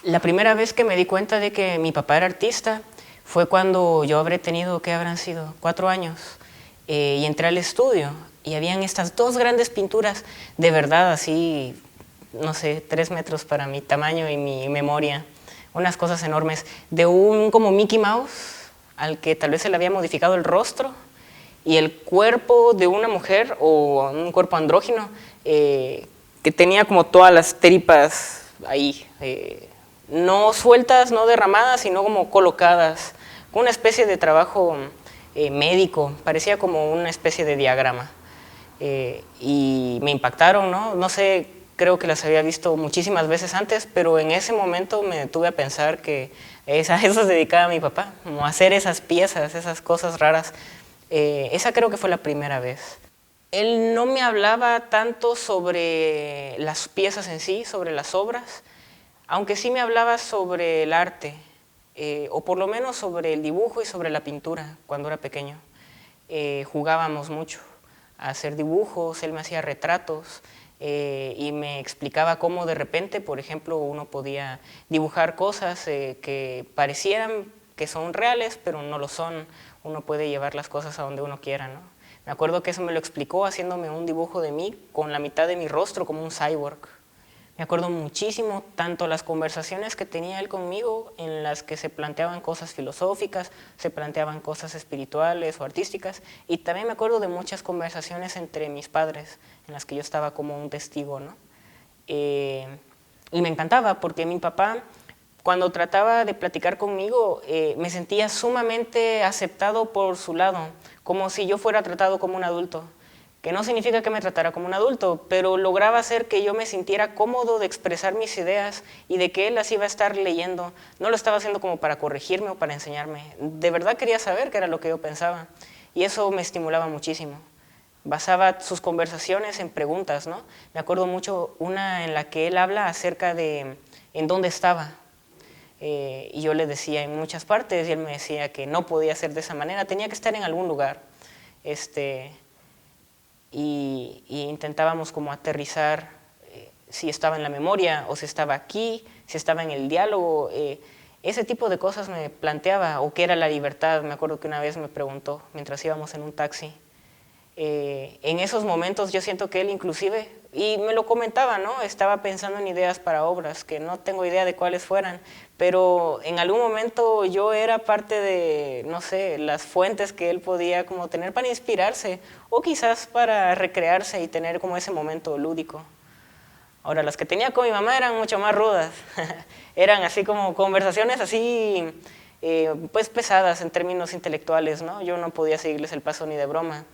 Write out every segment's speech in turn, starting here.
La primera vez que me di cuenta de que mi papá era artista fue cuando yo habré tenido, ¿qué habrán sido? 4 años. Y entré al estudio y habían estas dos grandes pinturas, de verdad así, no sé, 3 metros para mi tamaño y mi memoria, unas cosas enormes, de un como Mickey Mouse, al que tal vez se le había modificado el rostro, y el cuerpo de una mujer, o un cuerpo andrógino, que tenía como todas las tripas ahí, no sueltas, no derramadas, sino como colocadas, una especie de trabajo médico, parecía como una especie de diagrama. Y me impactaron, ¿no? No sé, creo que las había visto muchísimas veces antes, pero en ese momento me detuve a pensar que a eso se dedicaba mi papá, como a hacer esas piezas, esas cosas raras. Esa creo que fue la primera vez. Él no me hablaba tanto sobre las piezas en sí, sobre las obras, aunque sí me hablaba sobre el arte, o por lo menos sobre el dibujo y sobre la pintura cuando era pequeño. Jugábamos mucho a hacer dibujos, él me hacía retratos y me explicaba cómo de repente, por ejemplo, uno podía dibujar cosas que parecieran que son reales, pero no lo son. Uno puede llevar las cosas a donde uno quiera, ¿no? Me acuerdo que eso me lo explicó haciéndome un dibujo de mí con la mitad de mi rostro como un cyborg. Me acuerdo muchísimo tanto las conversaciones que tenía él conmigo en las que se planteaban cosas filosóficas, se planteaban cosas espirituales o artísticas, y también me acuerdo de muchas conversaciones entre mis padres en las que yo estaba como un testigo, ¿no? Y me encantaba porque mi papá, cuando trataba de platicar conmigo, me sentía sumamente aceptado por su lado, como si yo fuera tratado como un adulto, que no significa que me tratara como un adulto, pero lograba hacer que yo me sintiera cómodo de expresar mis ideas y de que él las iba a estar leyendo. No lo estaba haciendo como para corregirme o para enseñarme, de verdad quería saber qué era lo que yo pensaba, y eso me estimulaba muchísimo. Basaba sus conversaciones en preguntas, ¿no? Me acuerdo mucho una en la que él habla acerca de en dónde estaba, y yo le decía en muchas partes, y él me decía que no podía ser de esa manera, tenía que estar en algún lugar. Y intentábamos como aterrizar si estaba en la memoria o si estaba aquí, si estaba en el diálogo. Ese tipo de cosas me planteaba, o qué era la libertad. Me acuerdo que una vez me preguntó mientras íbamos en un taxi. En esos momentos yo siento que él inclusive, y me lo comentaba, ¿no? Estaba pensando en ideas para obras, que no tengo idea de cuáles fueran, pero en algún momento yo era parte de, no sé, las fuentes que él podía como tener para inspirarse, o quizás para recrearse y tener como ese momento lúdico. Ahora, las que tenía con mi mamá eran mucho más rudas, eran así como conversaciones así, pues pesadas en términos intelectuales, ¿no? Yo no podía seguirles el paso ni de broma.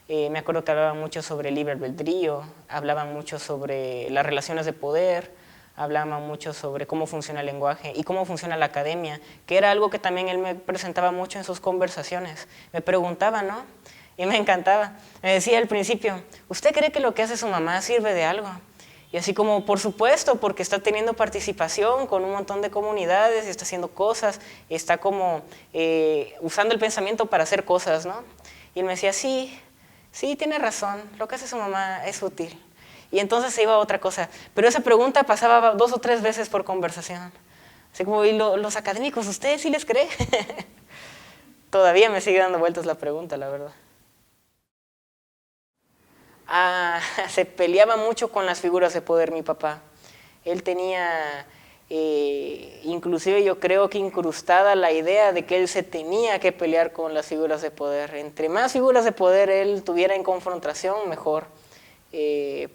Me acuerdo que hablaban mucho sobre el libre albedrío, hablaban mucho sobre las relaciones de poder, hablaban mucho sobre cómo funciona el lenguaje y cómo funciona la academia, que era algo que también él me presentaba mucho en sus conversaciones. Me preguntaba, ¿no? Y me encantaba. Me decía al principio, ¿usted cree que lo que hace su mamá sirve de algo? Y así como, por supuesto, porque está teniendo participación con un montón de comunidades, está haciendo cosas, está como usando el pensamiento para hacer cosas, ¿no? Y él me decía, sí, sí, tiene razón, lo que hace su mamá es útil. Y entonces se iba a otra cosa. Pero esa pregunta pasaba 2 o 3 veces por conversación. Así como, ¿y los académicos, ustedes sí les cree? Todavía me sigue dando vueltas la pregunta, la verdad. Se peleaba mucho con las figuras de poder mi papá. Él tenía, inclusive yo creo que incrustada la idea de que él se tenía que pelear con las figuras de poder. Entre más figuras de poder él tuviera en confrontación, mejor.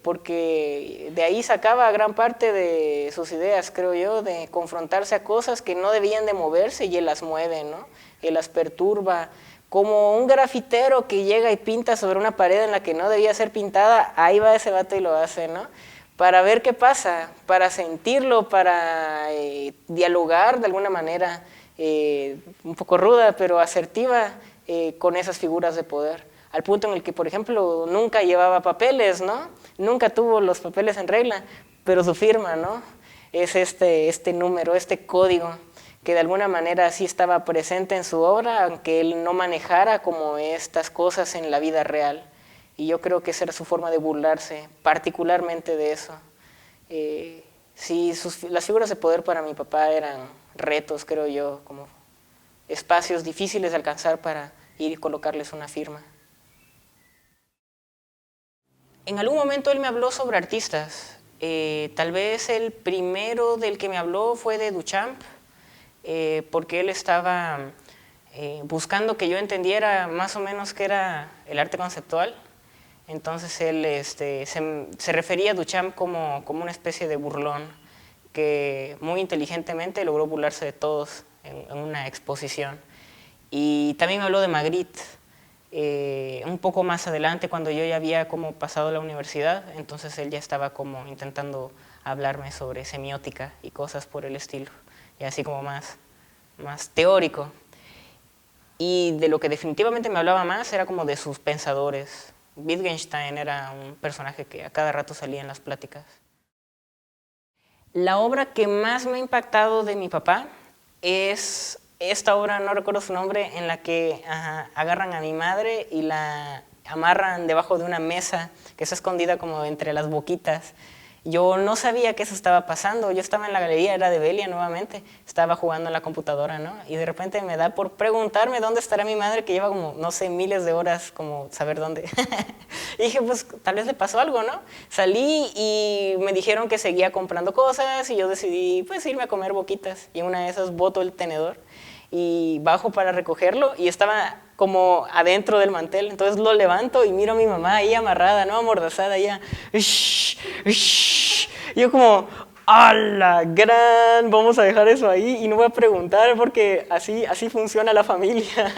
Porque de ahí sacaba gran parte de sus ideas, creo yo, de confrontarse a cosas que no debían de moverse y él las mueve, ¿no? Él las perturba. Como un grafitero que llega y pinta sobre una pared en la que no debía ser pintada, ahí va ese vato y lo hace, ¿no? Para ver qué pasa, para sentirlo, para dialogar de alguna manera, un poco ruda, pero asertiva, con esas figuras de poder. Al punto en el que, por ejemplo, nunca llevaba papeles, ¿no? Nunca tuvo los papeles en regla, pero su firma, ¿no? Es este número, este código, que de alguna manera sí estaba presente en su obra, aunque él no manejara como estas cosas en la vida real. Y yo creo que esa era su forma de burlarse, particularmente de eso. Sí, las figuras de poder para mi papá eran retos, creo yo, como espacios difíciles de alcanzar para ir y colocarles una firma. En algún momento él me habló sobre artistas. Tal vez el primero del que me habló fue de Duchamp, porque él estaba buscando que yo entendiera más o menos qué era el arte conceptual. Entonces él se refería a Duchamp como una especie de burlón, que muy inteligentemente logró burlarse de todos en una exposición. Y también me habló de Magritte, un poco más adelante, cuando yo ya había como pasado la universidad, entonces él ya estaba como intentando hablarme sobre semiótica y cosas por el estilo, y así como más teórico. Y de lo que definitivamente me hablaba más era como de sus pensadores. Wittgenstein era un personaje que a cada rato salía en las pláticas. La obra que más me ha impactado de mi papá es esta obra, no recuerdo su nombre, en la que agarran a mi madre y la amarran debajo de una mesa que está escondida como entre las boquitas. Yo no sabía que eso estaba pasando, yo estaba en la galería, era de Belia nuevamente, estaba jugando en la computadora, ¿no? Y de repente me da por preguntarme dónde estará mi madre, que lleva como, no sé, miles de horas, como saber dónde. Y dije, pues tal vez le pasó algo, ¿no? Salí y me dijeron que seguía comprando cosas y yo decidí, pues, irme a comer boquitas. Y en una de esas boto el tenedor y bajo para recogerlo y estaba como adentro del mantel, entonces lo levanto y miro a mi mamá ahí amarrada, ¿no? Amordazada, ella, y yo como, ¡ala, gran! Vamos a dejar eso ahí y no voy a preguntar porque así funciona la familia.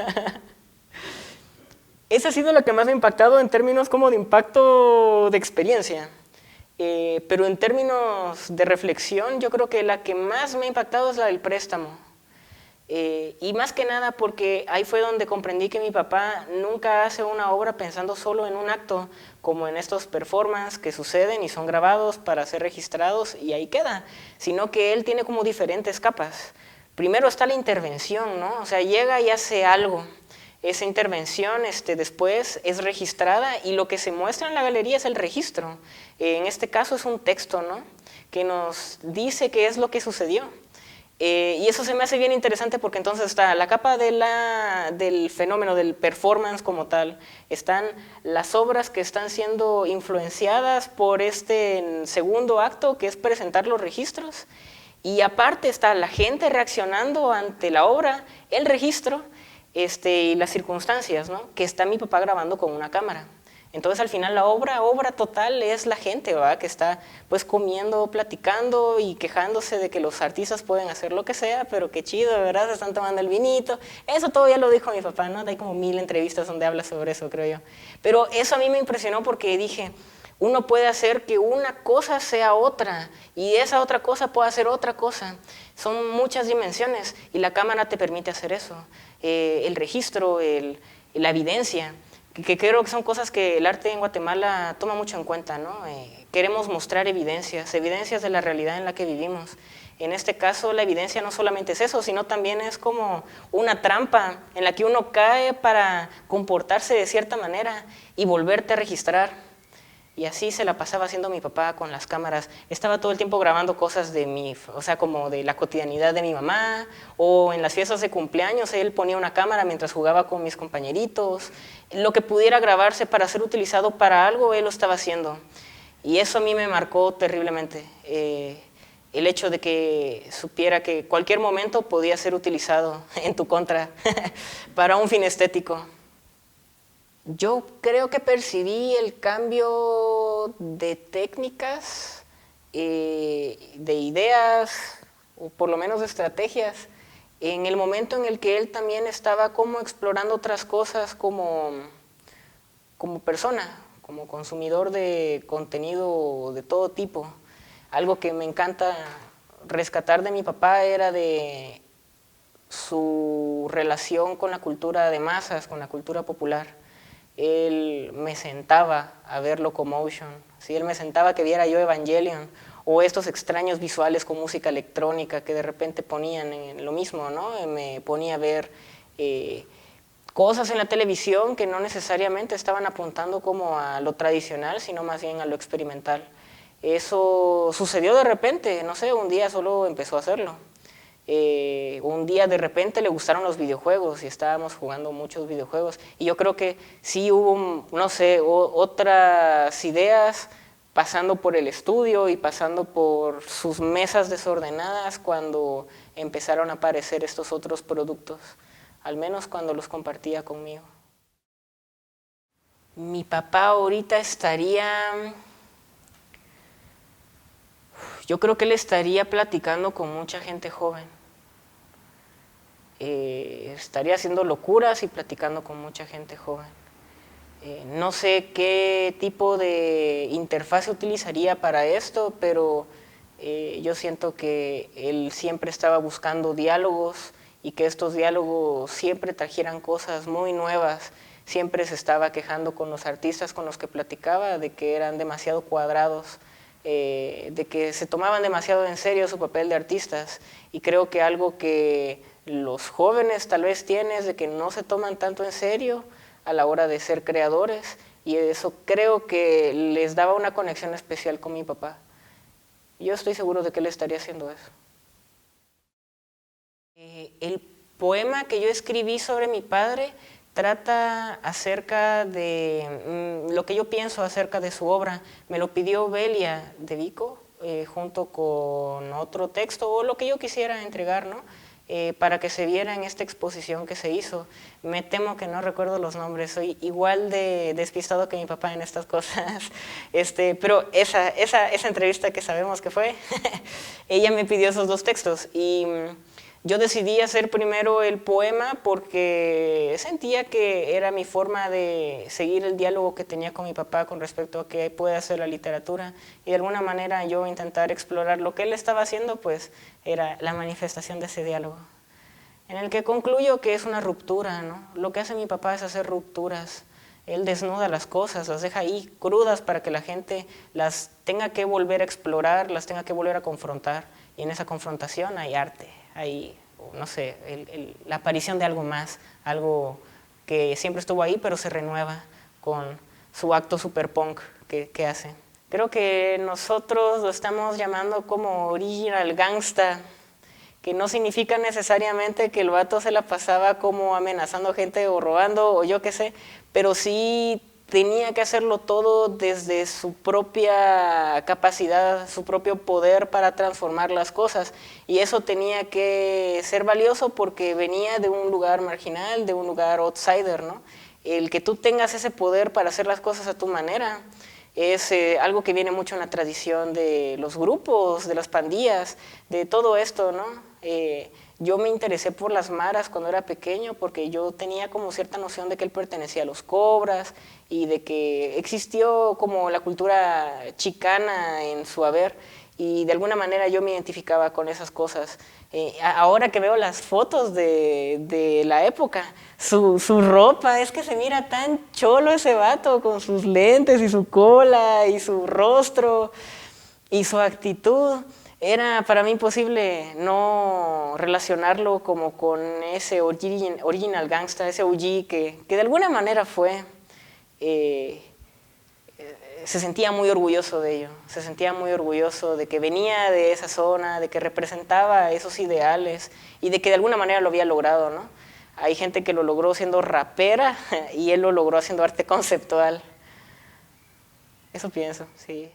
Esa ha sido la que más me ha impactado en términos como de impacto de experiencia. Pero en términos de reflexión, yo creo que la que más me ha impactado es la del préstamo. Y más que nada porque ahí fue donde comprendí que mi papá nunca hace una obra pensando solo en un acto, como en estos performances que suceden y son grabados para ser registrados y ahí queda, sino que él tiene como diferentes capas. Primero está la intervención, ¿no? O sea, llega y hace algo. Esa intervención después es registrada y lo que se muestra en la galería es el registro. En este caso es un texto, ¿no? Que nos dice qué es lo que sucedió. Y eso se me hace bien interesante porque entonces está la capa del fenómeno, del performance como tal, están las obras que están siendo influenciadas por este segundo acto que es presentar los registros, y aparte está la gente reaccionando ante la obra, el registro y las circunstancias, ¿no? Que está mi papá grabando con una cámara. Entonces al final la obra total es la gente, ¿verdad? Que está pues comiendo, platicando y quejándose de que los artistas pueden hacer lo que sea, pero qué chido, ¿verdad? Se están tomando el vinito. Eso todo ya lo dijo mi papá, ¿no? Hay como 1000 entrevistas donde habla sobre eso, creo yo. Pero eso a mí me impresionó porque dije, uno puede hacer que una cosa sea otra y esa otra cosa pueda ser otra cosa. Son muchas dimensiones y la cámara te permite hacer eso. El registro, la evidencia, que creo que son cosas que el arte en Guatemala toma mucho en cuenta, ¿no? Queremos mostrar evidencias de la realidad en la que vivimos. En este caso, la evidencia no solamente es eso, sino también es como una trampa en la que uno cae para comportarse de cierta manera y volverte a registrar. Y así se la pasaba haciendo mi papá con las cámaras. Estaba todo el tiempo grabando cosas o sea, como de la cotidianidad de mi mamá, o en las fiestas de cumpleaños él ponía una cámara mientras jugaba con mis compañeritos. Lo que pudiera grabarse para ser utilizado para algo, él lo estaba haciendo. Y eso a mí me marcó terriblemente. El hecho de que supiera que cualquier momento podía ser utilizado en tu contra para un fin estético. Yo creo que percibí el cambio de técnicas, de ideas, o por lo menos de estrategias, en el momento en el que él también estaba como explorando otras cosas como persona, como consumidor de contenido de todo tipo. Algo que me encanta rescatar de mi papá era de su relación con la cultura de masas, con la cultura popular. Él me sentaba a ver Locomotion, ¿sí? Él me sentaba a que viera yo Evangelion, o estos extraños visuales con música electrónica que de repente ponían en lo mismo, ¿no? Me ponía a ver cosas en la televisión que no necesariamente estaban apuntando como a lo tradicional, sino más bien a lo experimental. Eso sucedió de repente, no sé, un día solo empezó a hacerlo. Un día de repente le gustaron los videojuegos y estábamos jugando muchos videojuegos. Y yo creo que sí hubo, no sé, otras ideas pasando por el estudio y pasando por sus mesas desordenadas cuando empezaron a aparecer estos otros productos, al menos cuando los compartía conmigo. Mi papá ahorita estaría, yo creo que él estaría platicando con mucha gente joven. Estaría haciendo locuras y platicando con mucha gente joven. No sé qué tipo de interfaz utilizaría para esto, pero yo siento que él siempre estaba buscando diálogos y que estos diálogos siempre trajeran cosas muy nuevas. Siempre se estaba quejando con los artistas con los que platicaba de que eran demasiado cuadrados, de que se tomaban demasiado en serio su papel de artistas. Y creo que algo que los jóvenes tal vez tienen es de que no se toman tanto en serio a la hora de ser creadores, y eso creo que les daba una conexión especial con mi papá. Yo estoy seguro de que él estaría haciendo eso. El poema que yo escribí sobre mi padre trata acerca de lo que yo pienso acerca de su obra. Me lo pidió Belia de Vico, junto con otro texto, o lo que yo quisiera entregar, ¿no? Para que se viera en esta exposición que se hizo. Me temo que no recuerdo los nombres, soy igual de despistado que mi papá en estas cosas, pero esa entrevista que sabemos que fue, ella me pidió esos dos textos, y yo decidí hacer primero el poema porque sentía que era mi forma de seguir el diálogo que tenía con mi papá con respecto a qué puede hacer la literatura, y de alguna manera yo intentar explorar lo que él estaba haciendo, pues era la manifestación de ese diálogo, en el que concluyo que es una ruptura, ¿no? Lo que hace mi papá es hacer rupturas. Él desnuda las cosas, las deja ahí crudas para que la gente las tenga que volver a explorar, las tenga que volver a confrontar, y en esa confrontación hay arte, hay, no sé, la aparición de algo más, algo que siempre estuvo ahí pero se renueva con su acto super punk que hace. Creo que nosotros lo estamos llamando como original gangsta, que no significa necesariamente que el vato se la pasaba como amenazando gente o robando o yo qué sé, pero sí tenía que hacerlo todo desde su propia capacidad, su propio poder para transformar las cosas, y eso tenía que ser valioso porque venía de un lugar marginal, de un lugar outsider, ¿no? El que tú tengas ese poder para hacer las cosas a tu manera es algo que viene mucho en la tradición de los grupos, de las pandillas, de todo esto, ¿no? Yo me interesé por las maras cuando era pequeño porque yo tenía como cierta noción de que él pertenecía a los cobras y de que existió como la cultura chicana en su haber, y de alguna manera yo me identificaba con esas cosas. Ahora que veo las fotos de la época, su ropa, es que se mira tan cholo ese vato con sus lentes y su cola y su rostro y su actitud. Era para mí imposible no relacionarlo como con ese original gangsta, ese OG que de alguna manera fue. Se sentía muy orgulloso de ello, se sentía muy orgulloso de que venía de esa zona, de que representaba esos ideales y de que de alguna manera lo había logrado, ¿no? Hay gente que lo logró siendo rapera y él lo logró haciendo arte conceptual. Eso pienso, sí.